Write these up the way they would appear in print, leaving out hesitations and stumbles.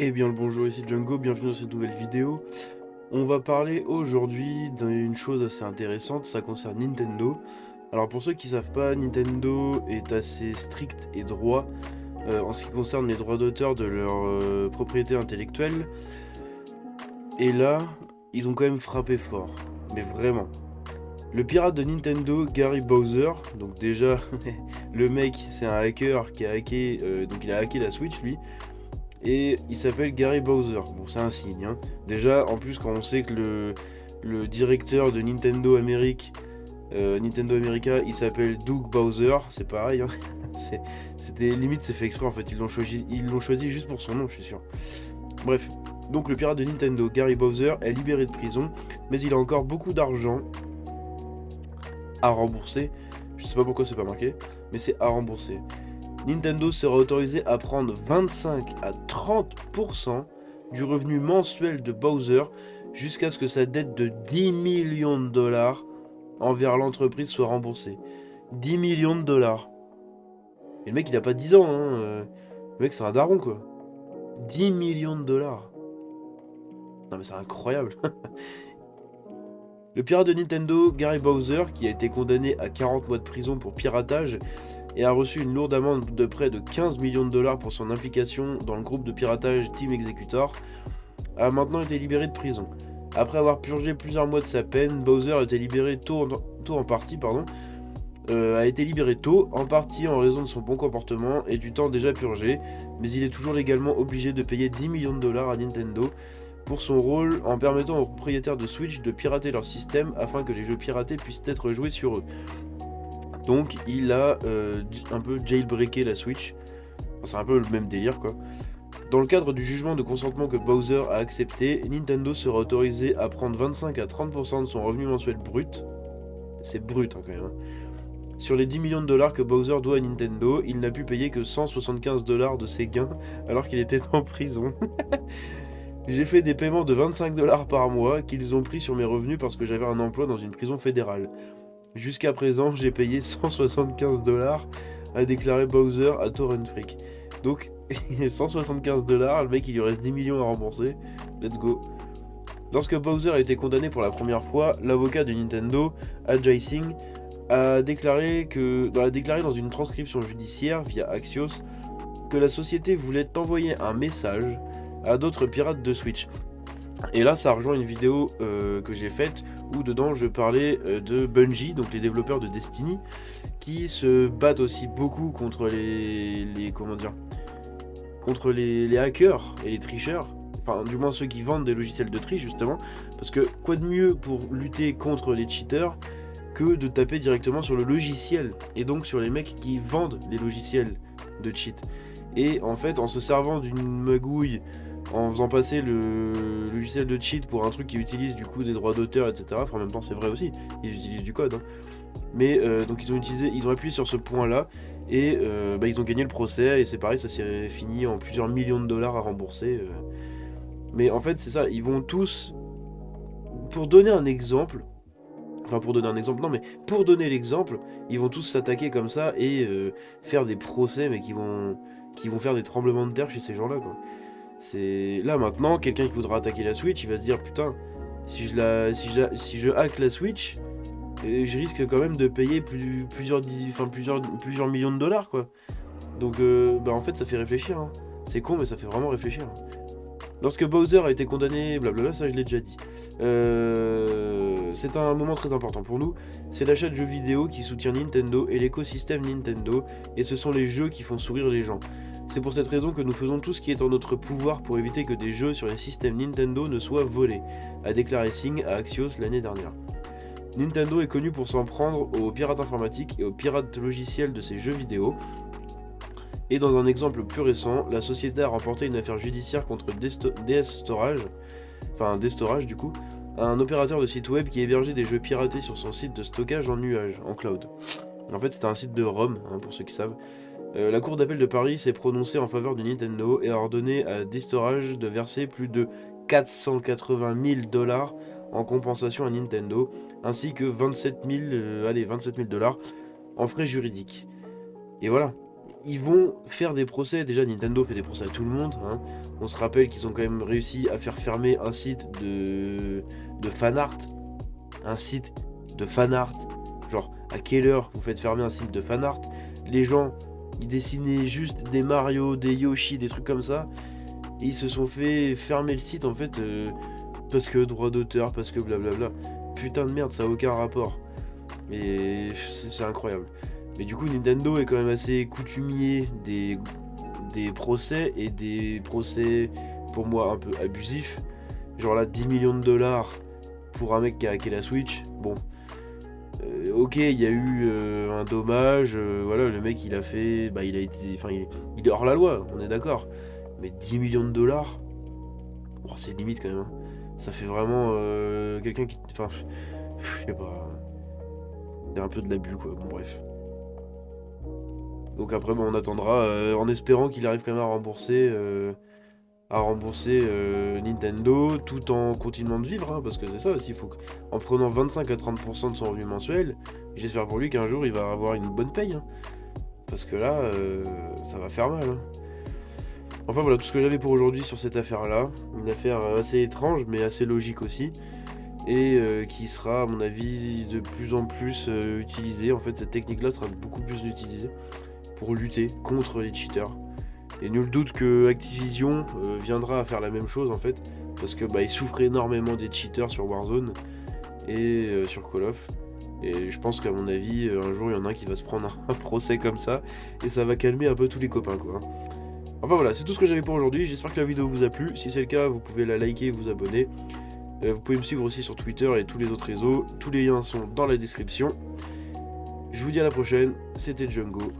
Eh bien le bonjour, ici Django, bienvenue dans cette nouvelle vidéo. On va parler aujourd'hui d'une chose assez intéressante, ça concerne Nintendo. Alors pour ceux qui savent pas, Nintendo est assez strict et droit en ce qui concerne les droits d'auteur de leur propriété intellectuelle. Et là, ils ont quand même frappé fort, mais vraiment. Le pirate de Nintendo, Gary Bowser, donc déjà, le mec c'est un hacker qui a hacké, donc il a hacké la Switch lui. Et il s'appelle Gary Bowser. Bon, c'est un signe. Hein. Déjà, en plus, quand on sait que le directeur de Nintendo Amérique, Nintendo America, il s'appelle Doug Bowser, c'est pareil. Hein. C'était limite, c'est fait exprès en fait. Ils l'ont choisi juste pour son nom, je suis sûr. Bref. Donc, le pirate de Nintendo, Gary Bowser, est libéré de prison, mais il a encore beaucoup d'argent à rembourser. Je sais pas pourquoi c'est pas marqué, mais c'est à rembourser. Nintendo sera autorisé à prendre 25 à 30% du revenu mensuel de Bowser jusqu'à ce que sa dette de 10 millions de dollars envers l'entreprise soit remboursée. 10 millions de dollars. Et le mec il a pas 10 ans, hein. Le mec c'est un daron quoi. 10 millions de dollars. Non mais c'est incroyable. Le pirate de Nintendo, Gary Bowser, qui a été condamné à 40 mois de prison pour piratage, et a reçu une lourde amende de près de 15 millions de dollars pour son implication dans le groupe de piratage Team Executor, a maintenant été libéré de prison. Après avoir purgé plusieurs mois de sa peine, Bowser a été libéré a été libéré tôt, en partie en raison de son bon comportement et du temps déjà purgé, mais il est toujours légalement obligé de payer 10 millions de dollars à Nintendo pour son rôle en permettant aux propriétaires de Switch de pirater leur système afin que les jeux piratés puissent être joués sur eux. Donc il a un peu jailbreaké la Switch. Enfin, c'est un peu le même délire quoi. Dans le cadre du jugement de consentement que Bowser a accepté, Nintendo sera autorisé à prendre 25 à 30% de son revenu mensuel brut. C'est brut hein, quand même. Hein. Sur les 10 millions de dollars que Bowser doit à Nintendo, il n'a pu payer que 175 dollars de ses gains alors qu'il était en prison. J'ai fait des paiements de 25 dollars par mois qu'ils ont pris sur mes revenus parce que j'avais un emploi dans une prison fédérale. Jusqu'à présent, j'ai payé 175 dollars, a déclaré Bowser à Torrent Freak. Donc, 175 dollars, le mec il lui reste 10 millions à rembourser. Let's go. Lorsque Bowser a été condamné pour la première fois, l'avocat de Nintendo, Ajay Singh, a déclaré dans une transcription judiciaire via Axios que la société voulait envoyer un message à d'autres pirates de Switch. Et là, ça rejoint une vidéo que j'ai faite où dedans je parlais de Bungie, donc les développeurs de Destiny, qui se battent aussi beaucoup contre contre les hackers et les tricheurs. Enfin, du moins ceux qui vendent des logiciels de triche justement, parce que quoi de mieux pour lutter contre les cheaters que de taper directement sur le logiciel et donc sur les mecs qui vendent les logiciels de cheat. Et en fait, en se servant d'une magouille, en faisant passer le logiciel de cheat pour un truc qui utilise du coup des droits d'auteur, etc. Enfin, en même temps, c'est vrai aussi, ils utilisent du code. Hein. Mais donc ils ont appuyé sur ce point-là et ils ont gagné le procès et c'est pareil, ça s'est fini en plusieurs millions de dollars à rembourser. Mais en fait, c'est ça, ils vont tous, pour donner un exemple, enfin pour donner un exemple, non mais pour donner l'exemple, ils vont tous s'attaquer comme ça et faire des procès, mais qui vont faire des tremblements de terre chez ces gens-là, quoi. C'est là maintenant, quelqu'un qui voudra attaquer la Switch, il va se dire putain, si je hack la Switch, je risque quand même de payer plusieurs millions de dollars quoi. Donc en fait ça fait réfléchir. Hein. C'est con mais ça fait vraiment réfléchir. Lorsque Bowser a été condamné, blablabla, ça je l'ai déjà dit. C'est un moment très important pour nous. C'est l'achat de jeux vidéo qui soutient Nintendo et l'écosystème Nintendo, et ce sont les jeux qui font sourire les gens. C'est pour cette raison que nous faisons tout ce qui est en notre pouvoir pour éviter que des jeux sur les systèmes Nintendo ne soient volés, a déclaré Singh à Axios l'année dernière. Nintendo est connu pour s'en prendre aux pirates informatiques et aux pirates logiciels de ses jeux vidéo. Et dans un exemple plus récent, la société a remporté une affaire judiciaire contre DS Storage du coup, un opérateur de site web qui hébergeait des jeux piratés sur son site de stockage en nuage, en cloud. En fait, c'était un site de ROM, hein, pour ceux qui savent. La Cour d'appel de Paris s'est prononcée en faveur de Nintendo et a ordonné à D-Storage de verser plus de 480 000 dollars en compensation à Nintendo, ainsi que 27 000 dollars en frais juridiques. Et voilà. ils vont faire des procès. Déjà, Nintendo fait des procès à tout le monde, hein. On se rappelle qu'ils ont quand même réussi à faire fermer un site de fanart. Un site de fanart. Genre, à quelle heure vous faites fermer un site de fanart? Les gens, ils dessinaient juste des Mario, des Yoshi, des trucs comme ça. Et ils se sont fait fermer le site, en fait, parce que droit d'auteur, parce que blablabla. Putain de merde, ça a aucun rapport. Et c'est incroyable. Mais du coup, Nintendo est quand même assez coutumier des procès, et des procès, pour moi, un peu abusifs. Genre là, 10 millions de dollars pour un mec qui a hacké la Switch. Bon, ok, il y a eu un dommage. Voilà, le mec, il a fait... Bah, il a été... Enfin, il est hors la loi, on est d'accord. Mais 10 millions de dollars, oh, c'est limite quand même, hein. Ça fait vraiment quelqu'un qui... Enfin, je sais pas. C'est un peu de l'abus, quoi. Bon, bref. Donc après, bon, on attendra, en espérant qu'il arrive quand même à rembourser Nintendo, tout en continuant de vivre, hein, parce que c'est ça aussi, en prenant 25 à 30% de son revenu mensuel, j'espère pour lui qu'un jour il va avoir une bonne paye, hein, parce que là, ça va faire mal, hein. Enfin voilà, tout ce que j'avais pour aujourd'hui sur cette affaire-là, une affaire assez étrange, mais assez logique aussi, et qui sera, à mon avis, de plus en plus utilisée. En fait, cette technique-là sera beaucoup plus utilisée pour lutter contre les cheaters. Et nul doute que Activision viendra à faire la même chose, en fait, parce que bah, ils souffrent énormément des cheaters sur Warzone et sur Call of. Et je pense qu'à mon avis, un jour il y en a un qui va se prendre un procès comme ça, et ça va calmer un peu tous les copains, quoi. Enfin voilà, c'est tout ce que j'avais pour aujourd'hui. J'espère que la vidéo vous a plu. Si c'est le cas, vous pouvez la liker, vous abonner. Vous pouvez me suivre aussi sur Twitter et tous les autres réseaux. Tous les liens sont dans la description. Je vous dis à la prochaine. C'était Django.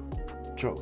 Ciao.